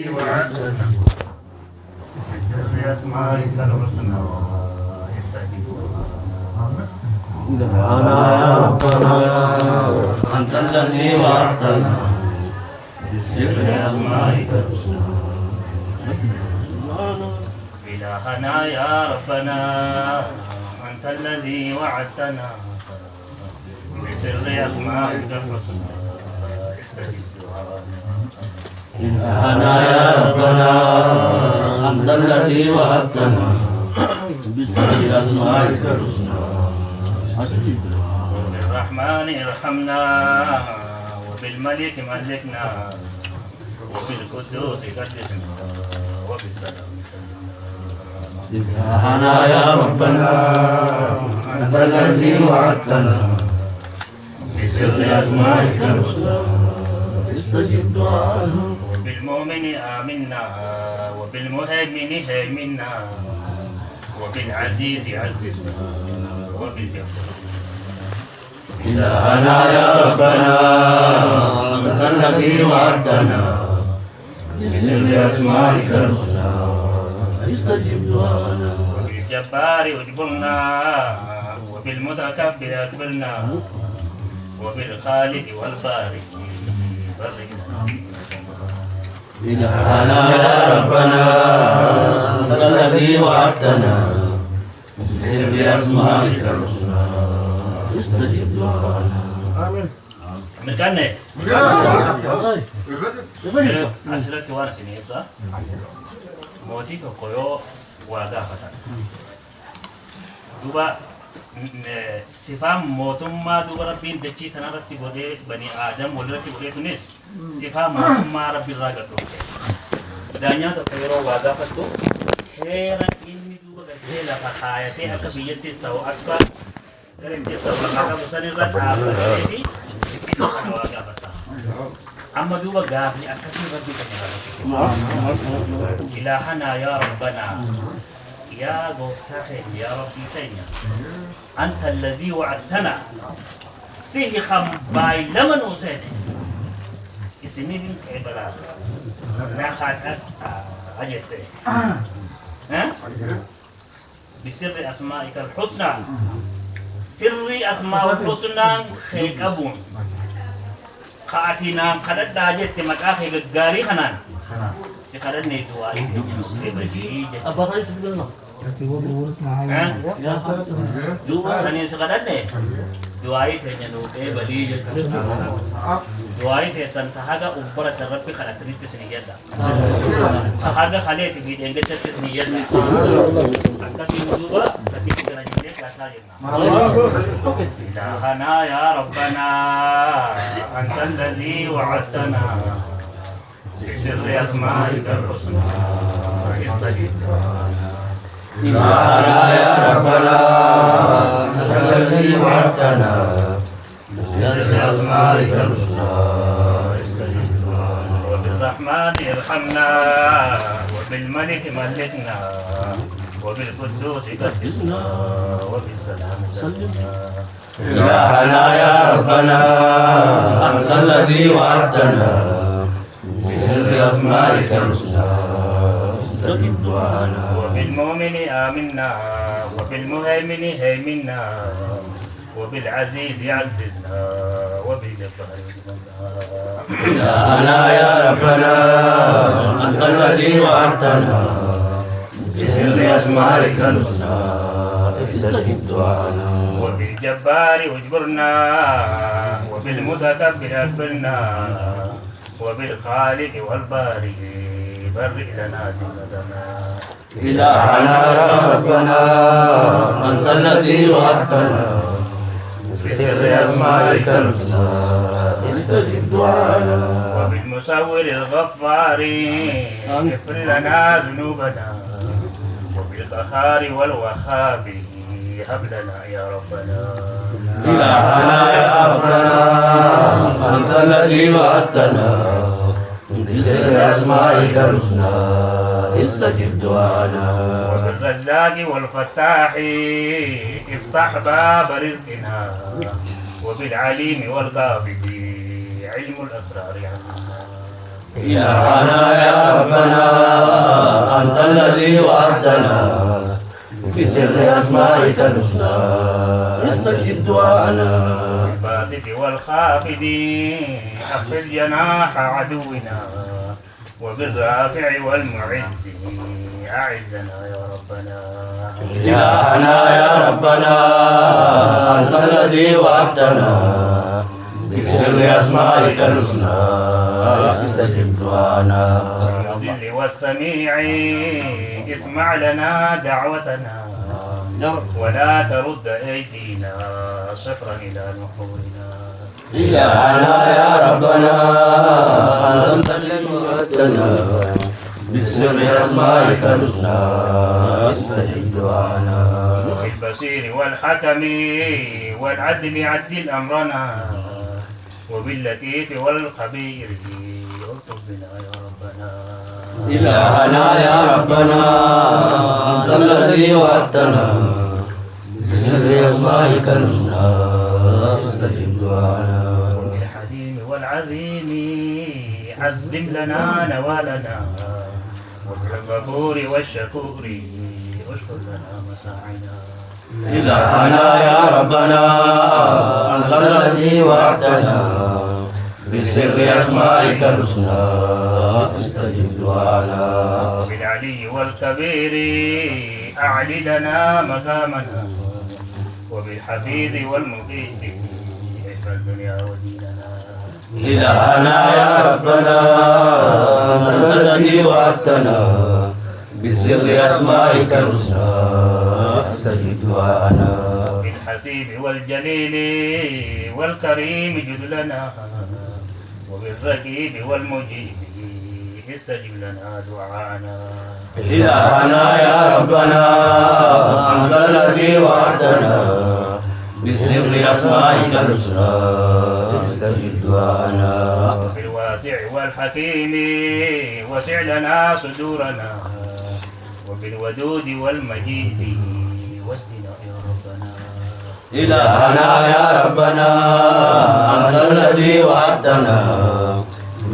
وعدتنا بسر أسمائك الحسنى إلهنا يا ربنا أنت الذي وعدتنا بسر أسمائك الحسنى إلهنا يا ربنا أنت الذي وعدتنا بسر أسمائك الحسنى إلهنا يا ربنا أنت الذي وعدتنا بسر أسمائك الحسنى وبالرحمن ارحمنا وبالملك ملكنا وبالقدوس قدسنا وبالسلام إلهنا يا ربنا أنت الذي وعدتنا بسر أسمائك الحسنى استجب دعاءنا وبالمؤمن آمنا وبالمهيمن هيمنا وبالعزيز عززنا وبالجبار إلهنا يا ربنا أنت الذي وعدتنا بسر أسمائك الحسنى استجب دعاءنا وبالجبار اجبرنا وبالمتكبر اكبرنا وبالخالق والبارئ باركنا إلهنا يا ربنا أنت الذي وعدتنا بسر أسمائك الحسنى استجب دعاءنا آمين. مكانه asirratti waan isin ibsa mootii tokko yoo waa gaafatan duba sifaan mootummaa duba rabbiin dachii kanarratti godhee bani aadam walirratti godhee tunis sifaa mootummaa rabbi irraa gadhoofte daanyaa tokko yeroo waa gaafattu heera inni duba gadhee lafa kaayatee akka biyyattis ta'u akka gareettis ta'u lafa qabu sanirra dhaabbateeti isa kana waa gaafata أما دوبا قافني أكثر ربي كنيرا إلهنا يا ربنا يا غفتاحي يا ربي تينيا أنت الذي وعدتنا سيخم باي لمن أسيد إسنين كعبلا ناخد أجت ها بسر أسمائك الحسنى سر أسماء الحسنى خيك أبون خاتنا خدت داجت مكاخي غاري خنان سخدت نيتو اي بجي أبا طيب بالله دوبا سنين سخدت ني دواي تنيا نوتي بلي دواي تسن تهاغا أمبرة ربي خلاتني تسني يدا تهاغا خليتي في دنجت تسني يدا أكاسي دوبا سكيت سنجي كاتاجنا إلهنا يا ربنا أنت الذي وعدتنا بسر أسمائك الحسنى استجب دعانا إلهنا يا ربنا أنت الذي وعدتنا بسر أسمائك الحسنى استجب دعانا وبالرحمن ارحمنا وبالملك ملكنا وبالقدوس قدسنا وبالسلام سلمنا إلهنا يا ربنا أنت الذي وعدتنا بسر أسمائك الحسنى استجب دعانا وبالمؤمن آمنا وبالمهيمن هيمنا وبالعزيز عززنا وبالجبار جبرنا إلهنا يا ربنا أنت الذي وعدتنا بسر أسمائك الحسنى استجب دعانا وبالجبار اجبرنا وبالمتكبر اكبرنا وبالخالق والبارئ برئ لنا ذنوبنا إلهنا يا ربنا أنت الذي وعدتنا بسر أسمائك الحسنى استجب دعانا وبالمصور الغفار اغفر لنا ذنوبنا وبالقهار والوهاب هب لنا يا ربنا إلهنا يا ربنا أنت الذي وعدتنا بسر أسمائك الحسنى استجب دعانا وبالرزاق والفتاح افتح باب رزقنا وبالعليم والغافل علم الأسرار عنا إلهنا يا ربنا أنت الذي وعدتنا بسر أسمائك الحسنى استجب دعاءنا. الباسط والخافض أخفض جناح عدونا وبالرافع والمعز أعزنا يا ربنا. إلهنا يا ربنا أنت الذي وعدتنا بسر أسمائك الحسنى استجب دعانا. المذل والسميع اسمع لنا دعوتنا ولا ترد أيدينا شطرا إلى نحورنا. إلهنا يا ربنا أنت الذي وعدتنا بسر أسمائك الحسنى استجب دعانا. بالبصير والحكم والعدل عدل أمرنا وباللطيف والخبير الطف بنا يا ربنا. إلهنا يا ربنا أنت الذي وعدتنا بسر أسمائك الحسنى استجب دعانا. بالحليم والعظيم عزم لنا نوالنا وبالغفور والشكور اشكر لنا مساعنا. إلهنا يا ربنا أنت الذي وعدتنا بسر أسمائك الحسنى استجب دعانا. بالعلي والكبير أعلي لنا مقامنا وبالحفيظ والمقيت احفظ الدنيا وديننا. إلهنا يا ربنا أنت الذي وعدتنا بسر أسمائك الحسنى استجب دعانا. بالحسيب والجليل والكريم جد لنا وبالرقيب والمجيب استجب لنا دعانا. إلهنا يا ربنا أنت الذي وعدتنا بسر أسمائك الحسنى استجب دعانا. بالواسع والحكيم وسع لنا صدورنا وبالودود والمجيد واهدنا يا ربنا. إلهنا يا ربنا أنت الذي وعدتنا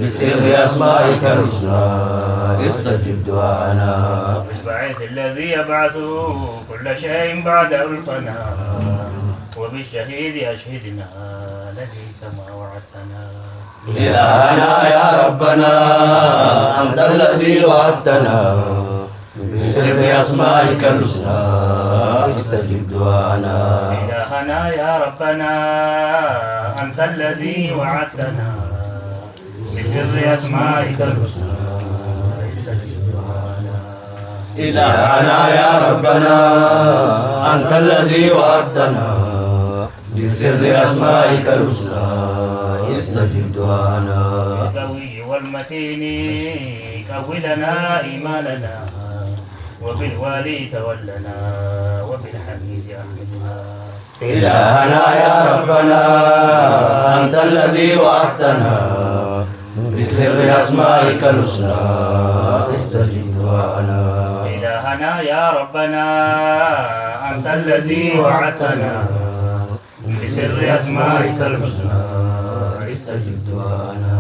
بسر أسمائك الحسنى استجب دعانا. بالبعث الذي يبعث كل شيء بعد ألفنا وبالشهيد أشهدنا الذي كما وعدتنا. إلهنا يا ربنا أنت الذي وعدتنا بسر أسمائك الحسنى استجب دعانا. إلهنا يا ربنا أنت الذي وعدتنا بسر أسمائك الحسنى استجب دعانا. إلهنا يا ربنا أنت الذي وعدتنا بسر أسمائك الحسنى استجب دعانا. بالقوي والمتين قو لنا إيماننا وبالوالي تولنا وبالحميد أحمدنا. إلهنا يا ربنا أنت الذي وعدتنا بسر أسمائك الحسنى استجب دعانا. إلهنا يا ربنا أنت الذي وعدتنا بسر أسمائك الحسنى استجب دعانا.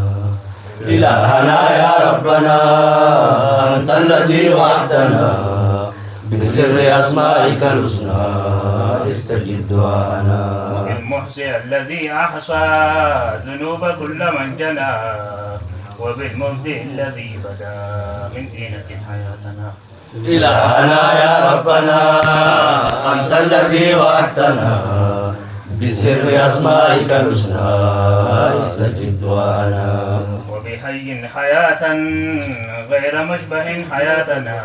إلهنا يا ربنا أنت الذي وعدتنا بسر أسمائك الحسنى استجب دعانا. بالمحصي الذي أحصى ذنوب كل من جنى وبالمبدئ الذي بدا من طينة حياتنا. إلهنا يا ربنا أنت الذي وعدتنا بسر أسمائك الحسنى استجب دعانا. وبحي حياة غير مشبه حياتنا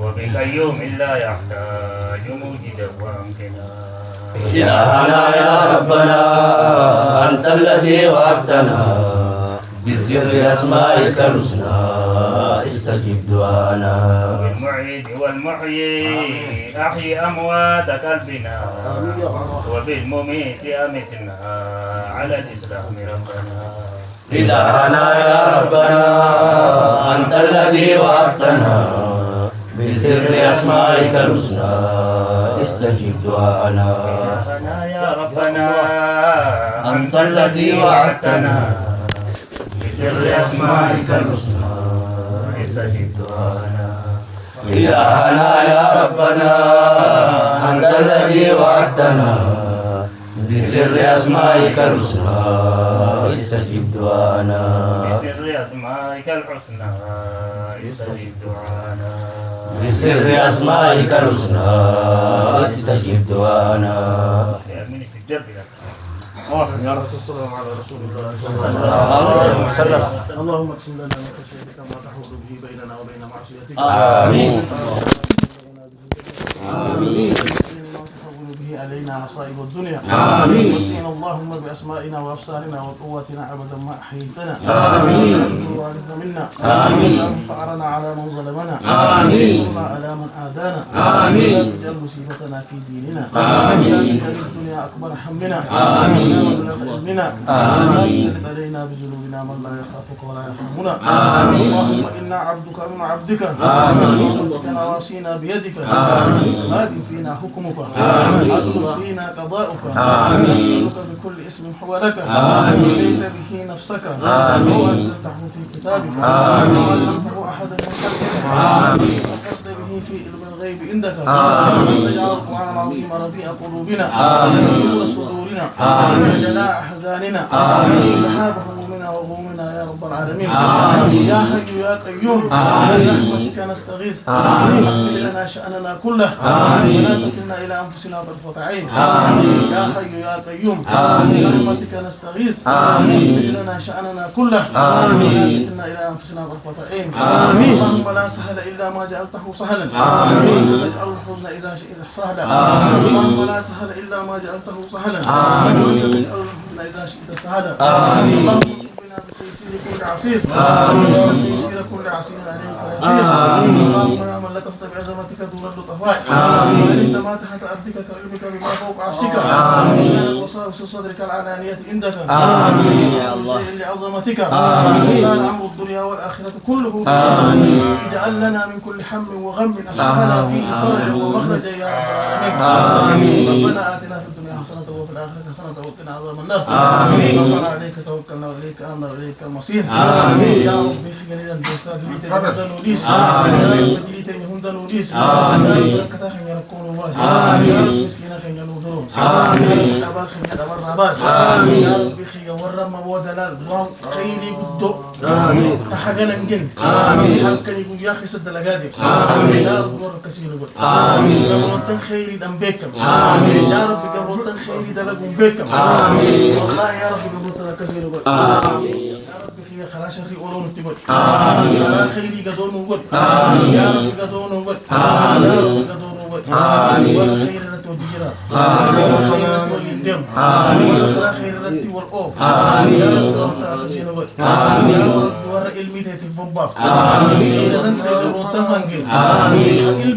وبقيوم لا يحتاج موجدا وأمكنا. إلهنا يا ربنا أنت الذي وعدتنا بسر أسمائك الحسنى استجب دعانا. بالمعيد والمحيي أحيي أموات قلبنا وبالمميت أمتنا على الإسلام ربنا. إلهنا يا ربنا أنت الذي وعدتنا بسر أسمائك الحسنى استجب دعانا. إلهنا يا ربنا أنت الذي وعدتنا بسر أسمائك الحسنى استجب دعانا إلهنا يا ربنا أنت الذي وعدتنا بسر أسمائك الحسنى استجب دعانا بسر أسمائك الحسنى استجب دعانا بسر أسمائك الحسنى استجب دعانا يأمني في الجرب لك يا رب السلام على رسول الله صلى الله عليه وسلم اللهم اقسم لنا من خشيتك ما تحول به بيننا وبين معصيتك آمين آمين ما تحول به علينا مصائب الدنيا آمين. واتقنا اللهم بأسمائنا وأبصارنا وقوتنا أبدا ما أحييتنا آمين. وارثنا منا آمين. فأرنا على من ظلمنا آمين. وانصرنا على من عادانا آمين. لا تجعل مصيبتنا في ديننا آمين. لا تجعل الدنيا أكبر همنا آمين. ولا مبلغ علمنا لا تسلط علينا بذنوبنا من لا يخافك ولا يرحمنا آمين. اللهم إنا عبدك من عبدك آمين. عبدك نواصينا بيدك آمين. ماض فينا حكمك آمين. عدل فينا قضاؤك آمين. نسألك بكل اسم هو لك آمين. وليت به نفسك آمين. وأنزلته في كتابك آمين. وعلمته أحدا من خلقك آمين. وقصد به في علم الغيب عندك آمين. واجعل القرآن العظيم ربيع قلوبنا آمين. ونور صدورنا آمين. وجلاء أحزاننا آمين. وذهاب همومنا وغمومنا يا رب العالمين آمين. يا حي يا قيوم آمين. برحمتك نستغيث آمين. أصلح لنا شأننا كله آمين. ولا تكلنا إلى أنفسنا طرفة عين آمين. يا حي يا قيوم آمين. برحمتك نستغيث آمين. أصلح لنا شأننا كله آمين. ولا تكلنا إلى أنفسنا طرفة عين آمين. اللهم لا سهل إلا ما جعلته سهلا آمين. تجعل الحزن إذا شئت سهلا آمين. اللهم لا سهل إلا ما جعلته سهلا آمين. تجعل الحزن إذا شئت سهلا آمين. اللهم اكفنا بتيسير كل عسير آمين. تيسير كل عسير عليك يسير آمين. اللهم يا من لطفت بعظمتك دون اللطفاء آمين. وعلمت ما تحت أرضك كعلمك بما فوق عرشك آمين. وكانت وساوس صدرك العلانية عندك آمين يا الله. شيء لعظمتك آمين. وكان أمر الدنيا والآخرة كله آمين. اجعل لنا من كل هم وغم أشركنا فيه فرجا ومخرجا يا رب العالمين آمين. ربنا آتنا في الدنيا حسنة وفي الآخرة حسنة وقنا عذاب النار آمين. ربنا عليك توكلنا وإليك أمنا وإليك المصير آمين. يا رب خيرا بالساد لتهدى نوليس آمين. يا رب دليت هند نوليس آمين. يا رب كتا خن يركون واس آمين. يا رب مسكينا خن ينودرون آمين. يا رب أبا خن يدبر نباس آمين. يا رب خي ورم ودلال دوام خيري قدو آمين. تحقنا نجن آمين. حلقني يقول يا أخي سد لقادي آمين. يا رب ورك كسير قول آمين. قبرتن خيري دم بكم آمين. يا رب قبرتن خيري دلقون بكم آمين. والله يا رب قبرتن كسير قول آمين. يا رب خير خلاص شري أولون تقول آمين. يا خيري قدون قول آمين. يا رب قدون قول آمين. يا رب قدون قول آمين. ولا خير لتوجيرا آمين. ولا خير لتوليندم آمين. ولا خير لتي والأوف آمين. يا رب قبرتن كسير قول آمين. يا رب ورا علمي تتبوبا آمين. خير لن تقبرتن هنجي آمين.